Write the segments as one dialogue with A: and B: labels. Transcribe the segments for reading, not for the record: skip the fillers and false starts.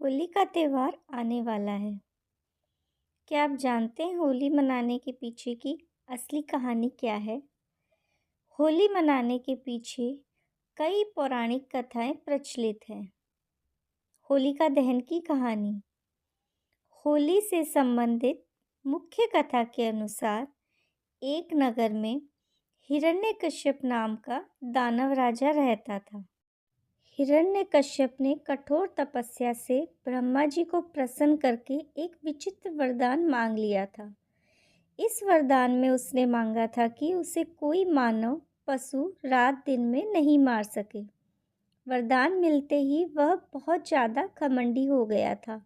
A: होली का त्योहार आने वाला है। क्या आप जानते हैं होली मनाने के पीछे की असली कहानी क्या है? होली मनाने के पीछे कई पौराणिक कथाएं प्रचलित हैं। होलिका दहन की कहानी। होली से संबंधित मुख्य कथा के अनुसार एक नगर में हिरण्यकश्यप नाम का दानव राजा रहता था। हिरण्यकश्यप ने कठोर तपस्या से ब्रह्मा जी को प्रसन्न करके एक विचित्र वरदान मांग लिया था। इस वरदान में उसने मांगा था कि उसे कोई मानव पशु रात दिन में नहीं मार सके। वरदान मिलते ही वह बहुत ज़्यादा घमंडी हो गया था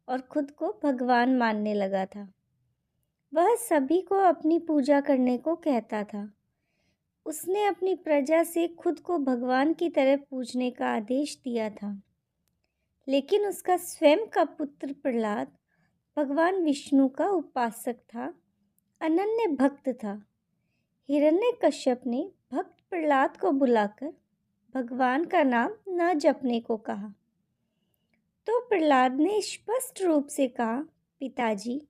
A: और खुद को भगवान मानने लगा था। वह सभी को अपनी पूजा करने को कहता था। उसने अपनी प्रजा से खुद को भगवान की तरह पूजने का आदेश दिया था। लेकिन उसका स्वयं का पुत्र प्रहलाद भगवान विष्णु का उपासक था, अनन्य भक्त था। हिरण्यकश्यप ने भक्त प्रहलाद को बुलाकर भगवान का नाम न जपने को कहा। तो प्रहलाद ने स्पष्ट रूप से कहा, पिताजी,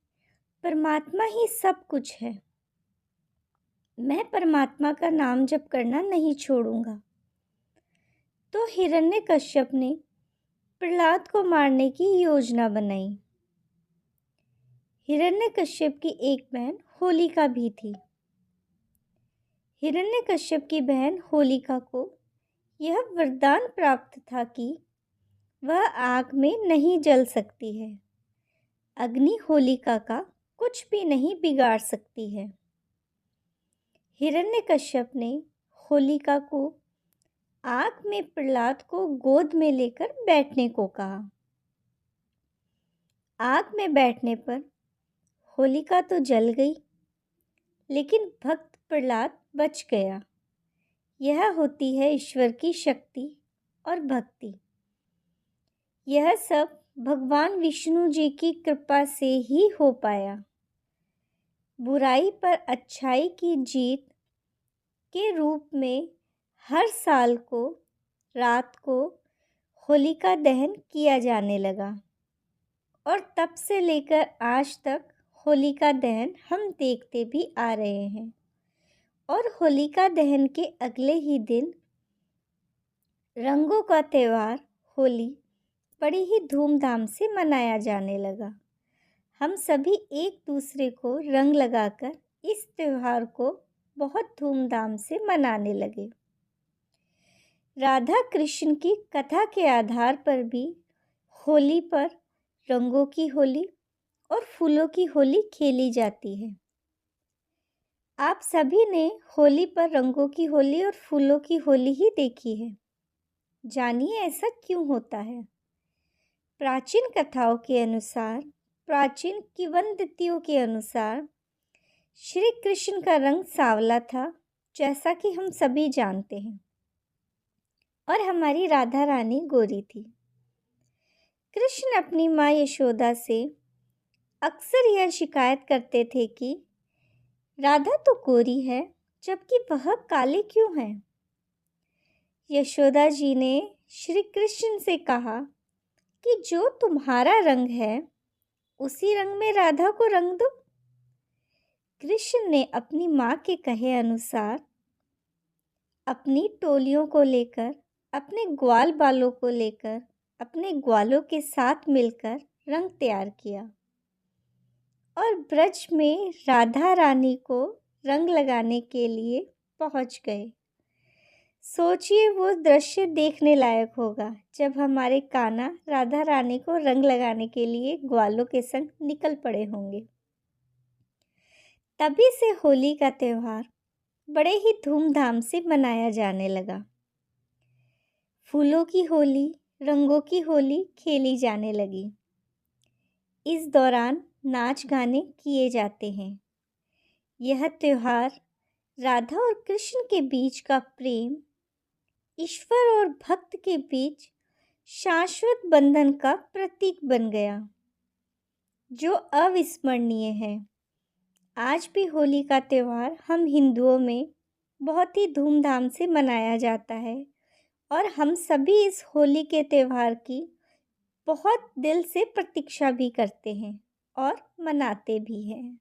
A: परमात्मा ही सब कुछ है। मैं परमात्मा का नाम जप करना नहीं छोड़ूंगा। तो हिरण्यकश्यप ने प्रहलाद को मारने की योजना बनाई। हिरण्यकश्यप की एक बहन होलिका भी थी। हिरण्यकश्यप की बहन होलिका को यह वरदान प्राप्त था कि वह आग में नहीं जल सकती है। अग्नि होलिका का कुछ भी नहीं बिगाड़ सकती है। हिरण्यकश्यप ने होलिका को आग में प्रहलाद को गोद में लेकर बैठने को कहा। आग में बैठने पर होलिका तो जल गई, लेकिन भक्त प्रहलाद बच गया। यह होती है ईश्वर की शक्ति और भक्ति। यह सब भगवान विष्णु जी की कृपा से ही हो पाया। बुराई पर अच्छाई की जीत के रूप में हर साल को रात को होलिका दहन किया जाने लगा और तब से लेकर आज तक होलिका दहन हम देखते भी आ रहे हैं। और होलिका दहन के अगले ही दिन रंगों का त्यौहार होली बड़ी ही धूमधाम से मनाया जाने लगा। हम सभी एक दूसरे को रंग लगाकर इस त्यौहार को बहुत धूमधाम से मनाने लगे। राधा कृष्ण की कथा के आधार पर भी होली पर रंगों की होली और फूलों की होली खेली जाती है। आप सभी ने होली पर रंगों की होली और फूलों की होली ही देखी है। जानिए ऐसा क्यों होता है। प्राचीन कथाओं के अनुसार, प्राचीन किंवदंतियों के अनुसार श्री कृष्ण का रंग सांवला था, जैसा कि हम सभी जानते हैं, और हमारी राधा रानी गोरी थी। कृष्ण अपनी माँ यशोदा से अक्सर यह शिकायत करते थे कि राधा तो गोरी है, जबकि वह काले क्यों हैं। यशोदा जी ने श्री कृष्ण से कहा कि जो तुम्हारा रंग है, उसी रंग में राधा को रंग दो। कृष्ण ने अपनी माँ के कहे अनुसार अपनी टोलियों को लेकर, अपने ग्वाल बालों को लेकर, अपने ग्वालों के साथ मिलकर रंग तैयार किया और ब्रज में राधा रानी को रंग लगाने के लिए पहुंच गए। सोचिए वो दृश्य देखने लायक होगा जब हमारे कान्हा राधा रानी को रंग लगाने के लिए ग्वालों के संग निकल पड़े होंगे। तभी से होली का त्यौहार बड़े ही धूमधाम से मनाया जाने लगा। फूलों की होली, रंगों की होली खेली जाने लगी। इस दौरान नाच गाने किए जाते हैं। यह त्यौहार राधा और कृष्ण के बीच का प्रेम, ईश्वर और भक्त के बीच शाश्वत बंधन का प्रतीक बन गया, जो अविस्मरणीय है। आज भी होली का त्यौहार हम हिंदुओं में बहुत ही धूमधाम से मनाया जाता है और हम सभी इस होली के त्यौहार की बहुत दिल से प्रतीक्षा भी करते हैं और मनाते भी हैं।